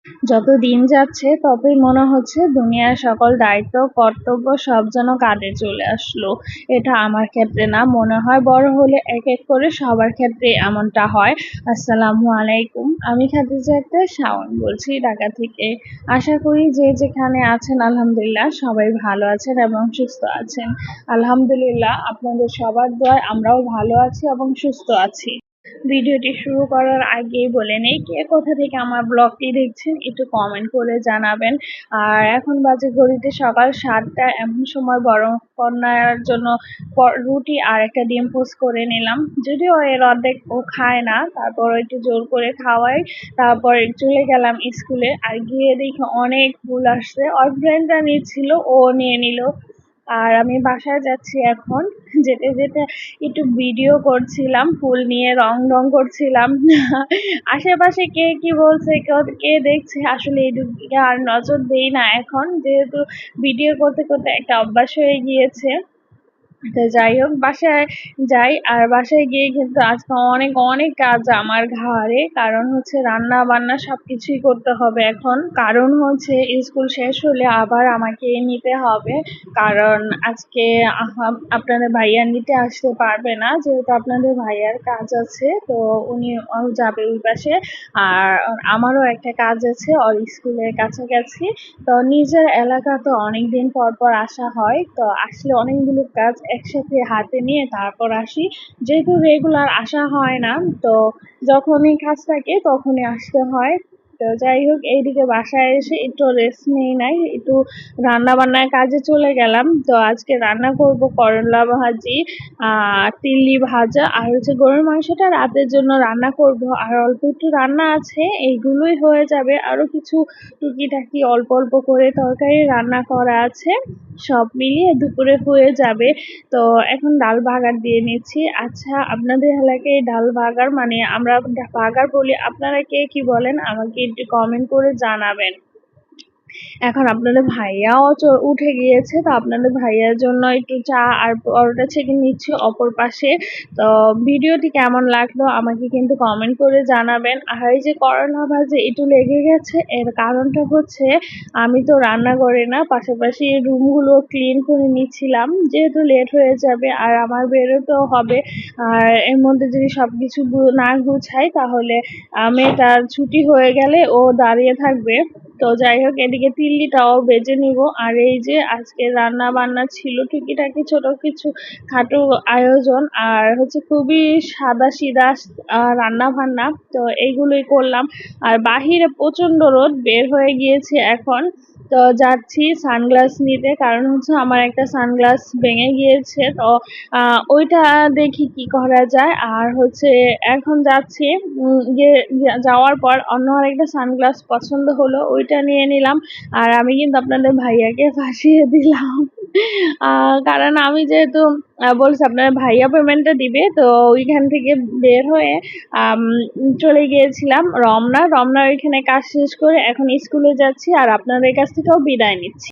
যত দিন যাচ্ছে ততই মনে হচ্ছে দুনিয়ার সকল দায়িত্ব কর্তব্য সব যেন কাঁধে চলে আসলো। এটা আমার ক্ষেত্রে না, মনে হয় বড় হলে এক এক করে সবার ক্ষেত্রে এমনটা হয়। আসসালামু আলাইকুম, আমি খাদিজা আক্তার শাওন বলছি ঢাকা থেকে। আশা করি যে যেখানে আছেন আলহামদুলিল্লাহ সবাই ভালো আছেন এবং সুস্থ আছেন। আলহামদুলিল্লাহ আপনাদের সবার দোয়ায় আমরাও ভালো আছি এবং সুস্থ আছি। ভিডিওটি শুরু করার আগেই বলে নেই, কে কোথা থেকে আমার ব্লগটি দেখছেন একটু কমেন্ট করে জানাবেন। আর এখন বাজে ঘড়িতে সকাল 7টা, এমন সময় বড় কন্যার জন্য রুটি আর একটা ডিম পোস্ট করে নিলাম। যদিও এর অর্ধেক ও খায় না, তারপর একটু জোর করে খাওয়াই। তারপর চলে গেলাম স্কুলে, আর গিয়ে দেখি অনেক ফুল আসছে। ওর ফ্রেন্ডরা নিচ্ছিল, ও নিয়ে নিল। আর আমি বাসায় যাচ্ছি এখন। যেতে যেতে একটু ভিডিও করছিলাম, ফুল নিয়ে রং করছিলাম। আশেপাশে কে কি বলছে, কে দেখছে আসলে এইদিকে আর নজর দেই না এখন, যেহেতু ভিডিও করতে করতে একটা অভ্যাস হয়ে গিয়েছে। তো যাই হোক, বাসায় যাই। আর বাসায় গিয়ে কিন্তু আজকে অনেক অনেক কাজ আমার ঘাড়ে, কারণ হচ্ছে রান্না বান্না সবকিছুই করতে হবে এখন। কারণ হচ্ছে স্কুল শেষ হলে আবার আমাকে নিতে হবে, কারণ আজকে আপনাদের ভাইয়া নিতে আসতে পারবে না, যেহেতু আপনাদের ভাইয়ার কাজ আছে। তো উনি যাবে ওই পাশে। আর আমারও একটা কাজ আছে ওর স্কুলের কাছাকাছি। তো নিজের এলাকা তো অনেকদিন পর পর আসা হয়, তো আসলে অনেকগুলো কাজ একসাথে হাতে নিয়ে তারপর আসি। যেহেতু রেগুলার আসা হয় না, তো যখনই কাজ থাকে তখনই আসতে হয়। তো যাই হোক, এইদিকে বাসায় এসে একটু রেস্ট নেই নাই, একটু রান্না বান্নার কাজে চলে গেলাম। তো আজকে রান্না করব করলা ভাজি, তিল্লি ভাজা, আর হচ্ছে গরুর মাংসটা রাতের জন্য রান্না করব। আর অল্প একটু রান্না আছে, এইগুলোই হয়ে যাবে। আরো কিছু টুকিটাকি অল্প অল্প করে তরকারি রান্না করা আছে, সব মিলিয়ে দুপুরে হয়ে যাবে। তো এখন ডাল বাগার দিয়ে নিচ্ছি। আচ্ছা, আপনাদের এলাকায় ডাল বাগার মানে আমরা বাগার বলি, আপনারা কে কি বলেন আমাকে একটু কমেন্ট করে জানাবেন। এখন আপনাদের ভাইয়াও উঠে গিয়েছে, তো আপনাদের ভাইয়ার জন্য একটু চা আর পরোটা ছেঁকে নিচ্ছি অপর পাশে। তো ভিডিওটি কেমন লাগলো আমাকে কিন্তু কমেন্ট করে জানাবেন। আর এই যে করলা ভাজে একটু লেগে গেছে, এর কারণটা হচ্ছে আমি তো রান্না করি না, পাশাপাশি রুমগুলো ক্লিন করে নিচ্ছিলাম, যেহেতু লেট হয়ে যাবে আর আমার বেরোতেও হবে। আর এর মধ্যে যদি সবকিছু না গুছাই তাহলে মেয়েটার ছুটি হয়ে গেলে ও দাঁড়িয়ে থাকবে। তো যাই হোক, এদিকে তিল্লিটাও বেজে নিব। আর এই যে আজকে রান্না বান্না ছিল টুকিটাকি ছোট কিছু খাটো আয়োজন, আর হচ্ছে খুবই সাদা সিধা রান্না বান্না। তো এইগুলোই করলাম। আর বাহিরে প্রচন্ড রোদ বের হয়ে গিয়েছে এখন। তো যাচ্ছি সানগ্লাস নিতে, কারণ হচ্ছে আমার একটা সানগ্লাস ভেঙে গিয়েছে। তো ওইটা দেখি কি করা যায়। আর হচ্ছে এখন যাচ্ছি, যাওয়ার পর অন্য আরেকটা সানগ্লাস পছন্দ হলো, ওইটা নিয়ে নিলাম। আর আমি কিন্তু আপনাদের ভাইয়াকে ফাঁসিয়ে দিলাম। কারণ আমি যেহেতু বলছি আপনাদের ভাইয়া পেমেন্টটা দিবে, তো ওইখান থেকে বের হয়ে চলে গিয়েছিলাম রমনা। রমনার ওইখানে কাজ শেষ করে এখন স্কুলে যাচ্ছি, আর আপনাদের কাছ থেকেও বিদায় নিচ্ছি।